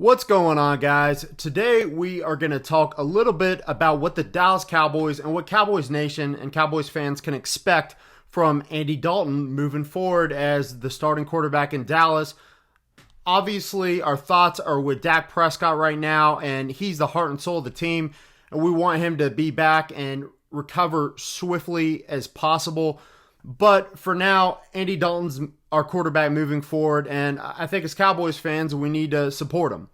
What's going on, guys? Today we are going to talk a little bit about what the Dallas Cowboys and what Cowboys Nation and Cowboys fans can expect from Andy Dalton moving forward as the starting quarterback in Dallas. Obviously, our thoughts are with Dak Prescott right now, and he's the heart and soul of the team, and we want him to be back and recover swiftly as possible. But for now, Andy Dalton's our quarterback moving forward, and I think as Cowboys fans, we need to support him.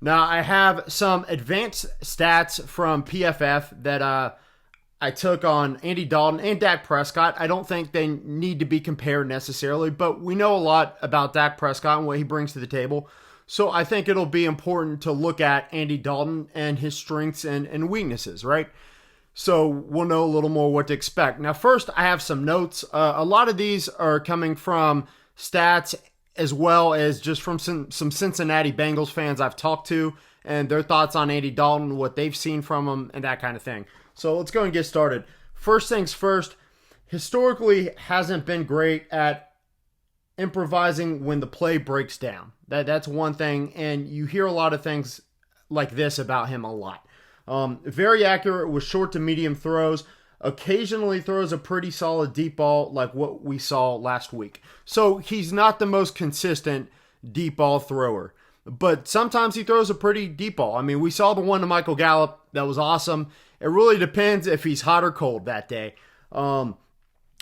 Now, I have some advanced stats from PFF that I took on Andy Dalton and Dak Prescott. I don't think they need to be compared necessarily, but we know a lot about Dak Prescott and what he brings to the table. So I think it'll be important to look at Andy Dalton and his strengths and weaknesses, right? So we'll know a little more what to expect. Now, first, I have some notes. A lot of these are coming from stats as well as just from some Cincinnati Bengals fans I've talked to and their thoughts on Andy Dalton, what they've seen from him, and that kind of thing. So let's go and get started. First things first, historically hasn't been great at improvising when the play breaks down. That's one thing, and you hear a lot of things like this about him a lot. Very accurate with short to medium throws. Occasionally throws a pretty solid deep ball like what we saw last week. So he's not the most consistent deep ball thrower. But sometimes he throws a pretty deep ball. I mean, we saw the one to Michael Gallup. That was awesome. It really depends if he's hot or cold that day.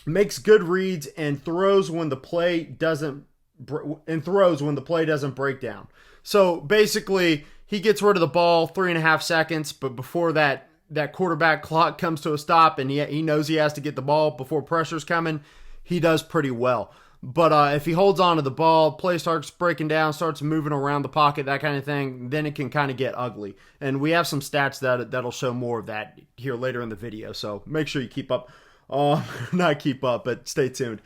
Makes good reads and throws when the play doesn't break down. So basically, he gets rid of the ball 3.5 seconds, but before that quarterback clock comes to a stop and he knows he has to get the ball before pressure's coming, he does pretty well. But if he holds on to the ball, play starts breaking down, starts moving around the pocket, that kind of thing, then it can kind of get ugly. And we have some stats that'll show more of that here later in the video, so make sure you keep up. Not keep up, but stay tuned.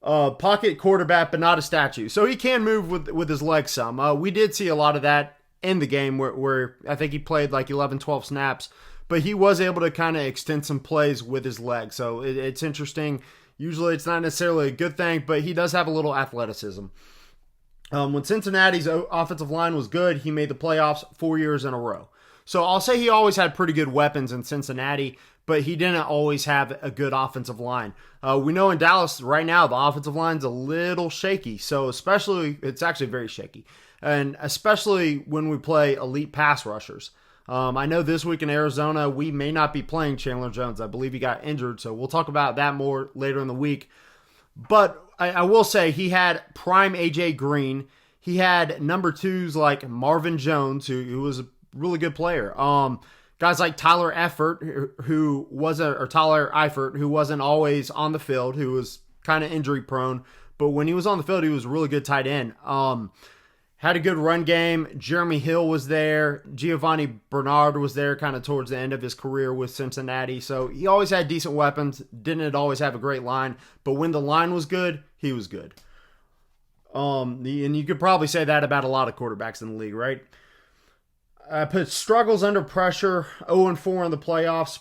Pocket quarterback, but not a statue. So he can move with his legs some. We did see a lot of that in the game where I think he played like 11, 12 snaps, but he was able to kind of extend some plays with his legs. So it's interesting. Usually it's not necessarily a good thing, but he does have a little athleticism. When Cincinnati's offensive line was good, he made the playoffs 4 years in a row. So I'll say he always had pretty good weapons in Cincinnati, but he didn't always have a good offensive line. We know in Dallas right now, the offensive line's a little shaky. So it's actually very shaky. And especially when we play elite pass rushers. I know this week in Arizona, we may not be playing Chandler Jones. I believe he got injured, so we'll talk about that more later in the week. But I will say he had prime A.J. Green. He had number twos like Marvin Jones, who was a really good player. Guys like Tyler Eifert, who wasn't always on the field, who was kind of injury prone. But when he was on the field, he was a really good tight end. Had a good run game. Jeremy Hill was there. Giovanni Bernard was there kind of towards the end of his career with Cincinnati. So he always had decent weapons. Didn't always have a great line. But when the line was good, he was good. And you could probably say that about a lot of quarterbacks in the league, right? I put struggles under pressure, 0-4 in the playoffs,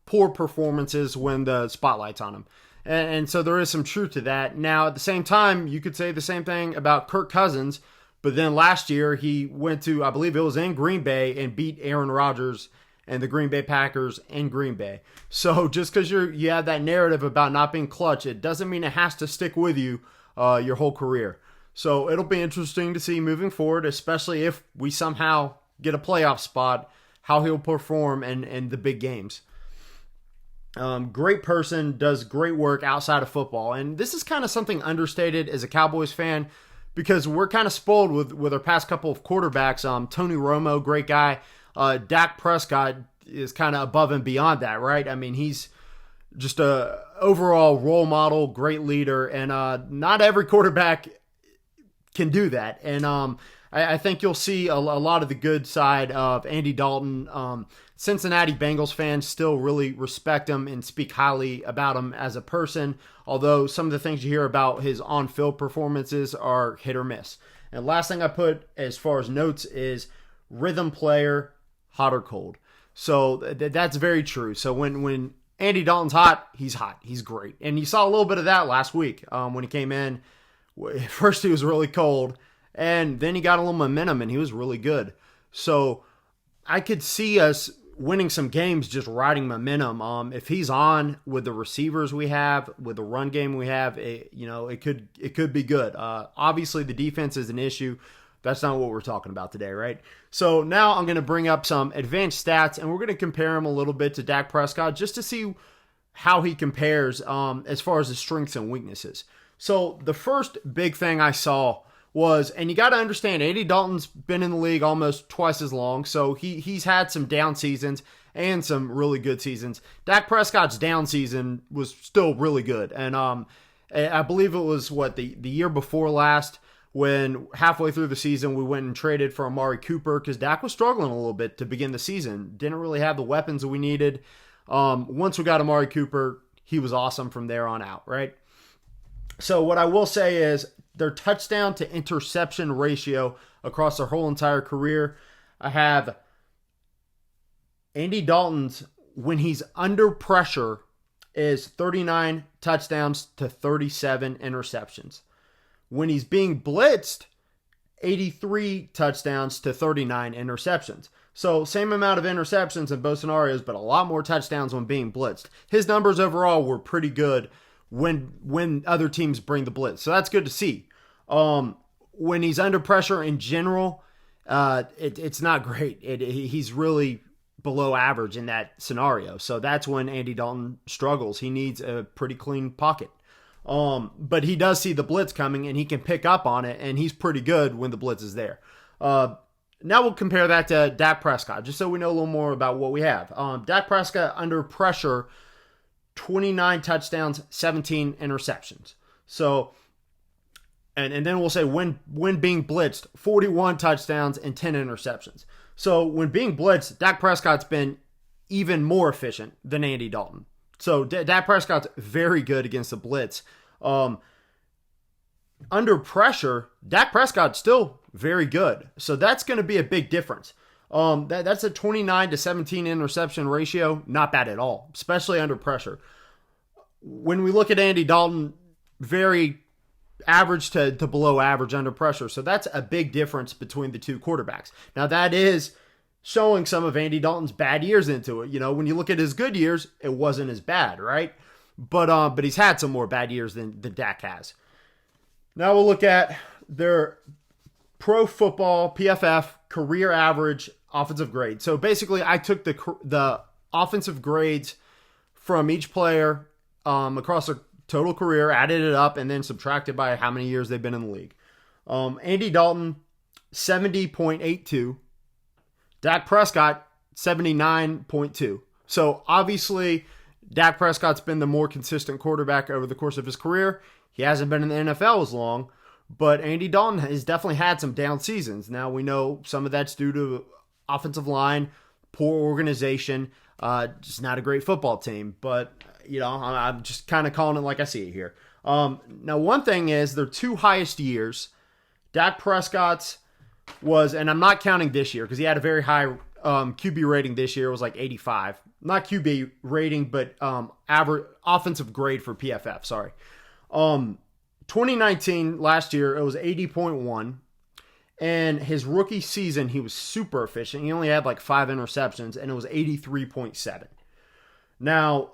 poor performances when the spotlight's on him. And so there is some truth to that. Now, at the same time, you could say the same thing about Kirk Cousins. But then last year, he went to, I believe it was in Green Bay, and beat Aaron Rodgers and the Green Bay Packers in Green Bay. So just because you have that narrative about not being clutch, it doesn't mean it has to stick with you your whole career. So it'll be interesting to see moving forward, especially if we somehow get a playoff spot, how he'll perform in the big games. Great person, does great work outside of football. And this is kind of something understated as a Cowboys fan, because we're kind of spoiled with our past couple of quarterbacks. Tony Romo, great guy. Dak Prescott is kind of above and beyond that, right? I mean, he's just a overall role model, great leader, and not every quarterback can do that. And I think you'll see a lot of the good side of Andy Dalton. Cincinnati Bengals fans still really respect him and speak highly about him as a person, although some of the things you hear about his on-field performances are hit or miss. And last thing I put as far as notes is rhythm player, hot or cold. So that's very true. So when Andy Dalton's hot. He's great. And you saw a little bit of that last week when he came in. First he was really cold, And then he got a little momentum, and he was really good. So I could see us winning some games just riding momentum. If he's on with the receivers we have, with the run game we have, it could be good. Obviously, the defense is an issue. That's not what we're talking about today, right? So now I'm going to bring up some advanced stats, and we're going to compare him a little bit to Dak Prescott just to see how he compares as far as his strengths and weaknesses. So the first big thing I saw was, and you got to understand, Andy Dalton's been in the league almost twice as long, so he's had some down seasons and some really good seasons. Dak Prescott's down season was still really good, and I believe it was the year before last, when halfway through the season we went and traded for Amari Cooper because Dak was struggling a little bit to begin the season. Didn't really have the weapons that we needed. Once we got Amari Cooper, he was awesome from there on out, right? So what I will say is their touchdown to interception ratio across their whole entire career, I have Andy Dalton's, when he's under pressure, is 39 touchdowns to 37 interceptions. When he's being blitzed, 83 touchdowns to 39 interceptions. So same amount of interceptions in both scenarios, but a lot more touchdowns when being blitzed. His numbers overall were pretty good when other teams bring the blitz. So that's good to see. When he's under pressure in general, it's not great. He's really below average in that scenario. So that's when Andy Dalton struggles. He needs a pretty clean pocket. But he does see the blitz coming and he can pick up on it, and he's pretty good when the blitz is there. Now we'll compare that to Dak Prescott, just so we know a little more about what we have. Dak Prescott under pressure, 29 touchdowns, 17 interceptions. So, and then we'll say when being blitzed, 41 touchdowns and 10 interceptions. So when being blitzed, Dak Prescott's been even more efficient than Andy Dalton. So Dak Prescott's very good against the blitz. Under pressure, Dak Prescott's still very good. So that's going to be a big difference. That's a 29 to 17 interception ratio. Not bad at all, especially under pressure. When we look at Andy Dalton, very average to below average under pressure. So that's a big difference between the two quarterbacks. Now that is showing some of Andy Dalton's bad years into it. You know, when you look at his good years, it wasn't as bad, right? But he's had some more bad years than Dak has. Now we'll look at their Pro Football PFF career average offensive grade. So basically, I took the offensive grades from each player across their total career, added it up, and then subtracted by how many years they've been in the league. Andy Dalton, 70.82. Dak Prescott, 79.2. So obviously, Dak Prescott's been the more consistent quarterback over the course of his career. He hasn't been in the NFL as long, but Andy Dalton has definitely had some down seasons. Now we know some of that's due to offensive line, poor organization, just not a great football team. But, you know, I'm just kind of calling it like I see it here. Now, one thing is their two highest years, Dak Prescott's was, and I'm not counting this year because he had a very high QB rating this year. It was like 85. Not QB rating, but average offensive grade for PFF, sorry. 2019, last year, it was 80.1. And his rookie season, he was super efficient. He only had like 5 interceptions, and it was 83.7. Now,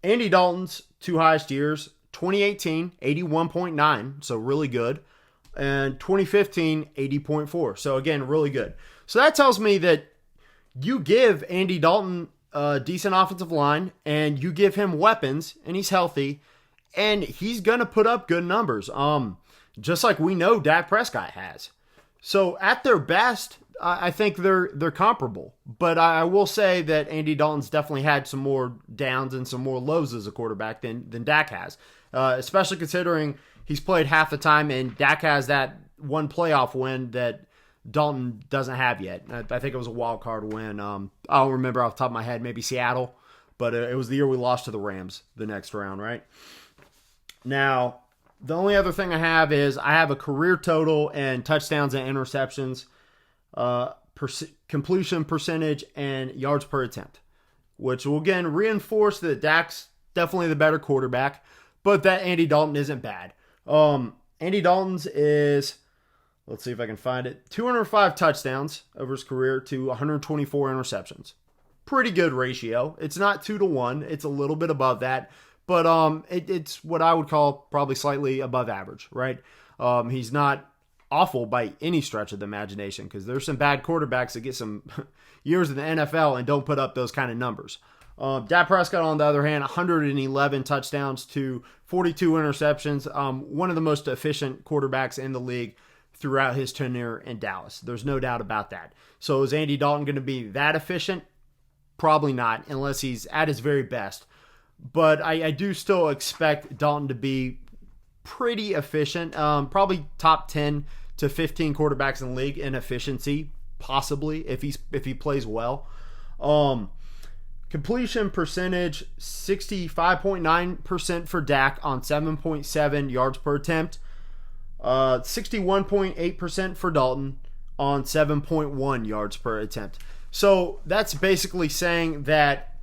Andy Dalton's two highest years, 2018, 81.9, so really good. And 2015, 80.4. So again, really good. So that tells me that you give Andy Dalton a decent offensive line, and you give him weapons, and he's healthy, and he's going to put up good numbers, just like we know Dak Prescott has. So at their best, I think they're comparable. But I will say that Andy Dalton's definitely had some more downs and some more lows as a quarterback than Dak has, especially considering he's played half the time, and Dak has that one playoff win that Dalton doesn't have yet. I think it was a wild card win. I don't remember off the top of my head, maybe Seattle, but it was the year we lost to the Rams the next round, right? Now, the only other thing I have is I have a career total and touchdowns and interceptions, completion percentage, and yards per attempt, which will again reinforce that Dak's definitely the better quarterback, but that Andy Dalton isn't bad. Andy Dalton's is Let's see if I can find it. 205 touchdowns over his career to 124 interceptions. Pretty good ratio. It's not 2-1. It's a little bit above that. But it's what I would call probably slightly above average, right? He's not awful by any stretch of the imagination, because there's some bad quarterbacks that get some years in the NFL and don't put up those kind of numbers. Dak Prescott, on the other hand, 111 touchdowns to 42 interceptions. One of the most efficient quarterbacks in the league throughout his tenure in Dallas. There's no doubt about that. So is Andy Dalton going to be that efficient? Probably not, unless he's at his very best. But I do still expect Dalton to be pretty efficient. Probably top 10 to 15 quarterbacks in the league in efficiency, possibly, if he plays well. Completion percentage, 65.9% for Dak on 7.7 yards per attempt. 61.8% for Dalton on 7.1 yards per attempt. So that's basically saying that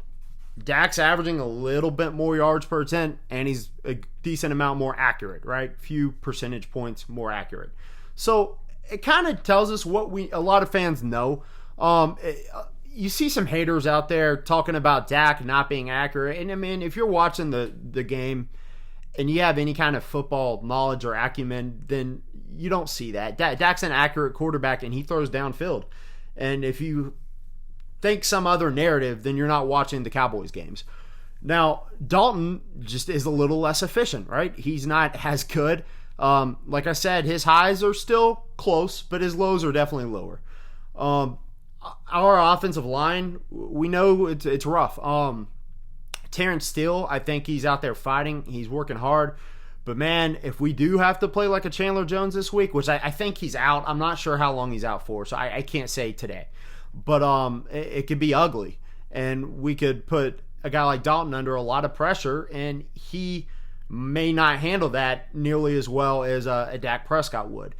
Dak's averaging a little bit more yards per attempt, and he's a decent amount more accurate, right? Few percentage points more accurate. So it kind of tells us what a lot of fans know. You see some haters out there talking about Dak not being accurate. And I mean, if you're watching the game and you have any kind of football knowledge or acumen, then you don't see that. Dak's an accurate quarterback, and he throws downfield. And if you think some other narrative, then you're not watching the Cowboys games. Now, Dalton just is a little less efficient, right? He's not as good. Like I said, his highs are still close, but his lows are definitely lower. Our offensive line, we know it's rough. Terrence Steele, I think he's out there fighting. He's working hard. But, man, if we do have to play like a Chandler Jones this week, which I think he's out. I'm not sure how long he's out for, so I can't say today. But it could be ugly. And we could put a guy like Dalton under a lot of pressure, and he may not handle that nearly as well as a Dak Prescott would.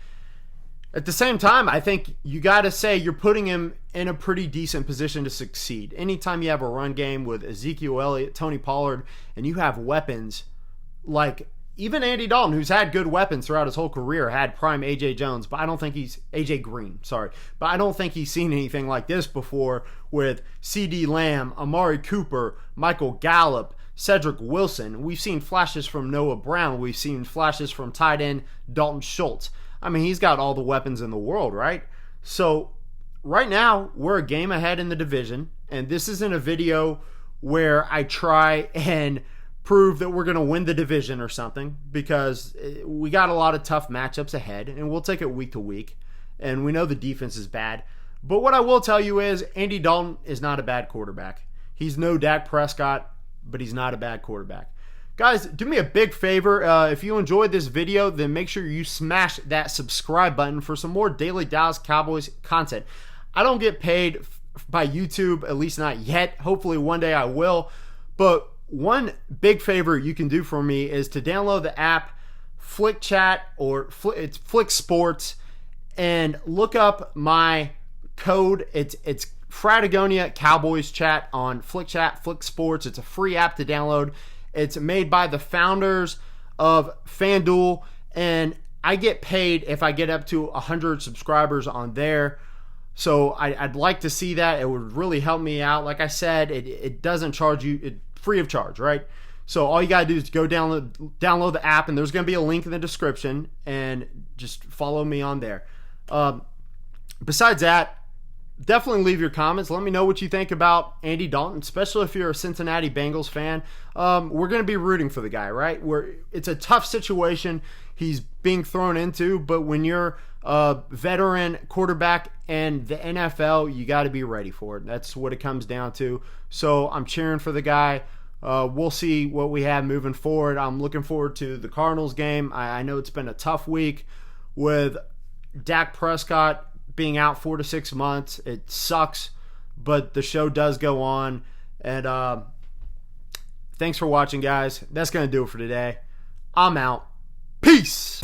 At the same time, I think you got to say you're putting him in a pretty decent position to succeed. Anytime you have a run game with Ezekiel Elliott, Tony Pollard, and you have weapons like even Andy Dalton, who's had good weapons throughout his whole career, had prime AJ Jones, but I don't think he's AJ Green, sorry. But I don't think he's seen anything like this before with CeeDee Lamb, Amari Cooper, Michael Gallup, Cedric Wilson. We've seen flashes from Noah Brown. We've seen flashes from tight end Dalton Schultz. I mean, he's got all the weapons in the world, right? So right now, we're a game ahead in the division, and this isn't a video where I try and prove that we're going to win the division or something, because we got a lot of tough matchups ahead, and we'll take it week to week, and we know the defense is bad. But what I will tell you is Andy Dalton is not a bad quarterback. He's no Dak Prescott, but he's not a bad quarterback. Guys, do me a big favor. If you enjoyed this video, then make sure you smash that subscribe button for some more daily Dallas Cowboys content. I don't get paid by YouTube, at least not yet. Hopefully one day I will. But one big favor you can do for me is to download the app Flick Chat, or it's Flick Sports, and look up my code. It's Fratagonia Cowboys Chat on Flick Chat, Flick Sports. It's a free app to download. It's made by the founders of FanDuel, and I get paid if I get up to 100 subscribers on there. So I'd like to see that. It would really help me out. Like I said, it doesn't charge you, it's free of charge, right? So all you got to do is go download the app, and there's going to be a link in the description, and just follow me on there. Besides that, definitely leave your comments. Let me know what you think about Andy Dalton, especially if you're a Cincinnati Bengals fan. We're going to be rooting for the guy, right? It's a tough situation he's being thrown into, but when you're a veteran quarterback in the NFL, you got to be ready for it. That's what it comes down to. So I'm cheering for the guy. We'll see what we have moving forward. I'm looking forward to the Cardinals game. I know it's been a tough week with Dak Prescott being out 4 to 6 months. It sucks, but the show does go on. And thanks for watching, guys. That's going to do it for today. I'm out. Peace.